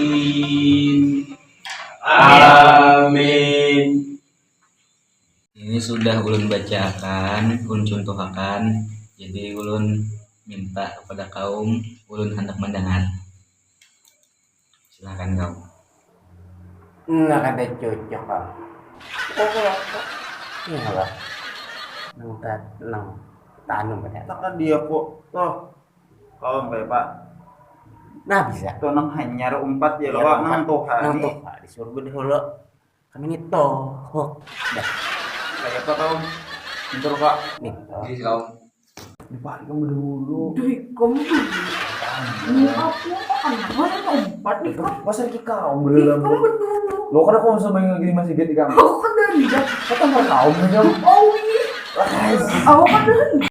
waladdallin. Amin. Ini sudah ulun bacakan, ulun contohkan. Jadi ulun minta kepada kaum ulun hendak mendengar. Silakan kau. Nggak ada cocok kak. Iya lah. Nang tanam pada. Takkan dia kok toh kawan baik pak. Nah bisa. Toh nang hanyar umpat ya Iya, lo umpat. nang toh Nang hani. tuh Pak, di surga dahulu. Kami ini toh. Dah. Kayak apa kau? Bentar pak. Nih. Jadi kau. Pak kamu dulu. Duh, kamu tuh. Ini aku anak mana keempat nih kau. Masa kau Ih, belum? kamu berdua. Lo kan aku sama yang lagi masih gitu kamu. Aku kan dari Kata mau kau belum? Oh ini. Aku kan dari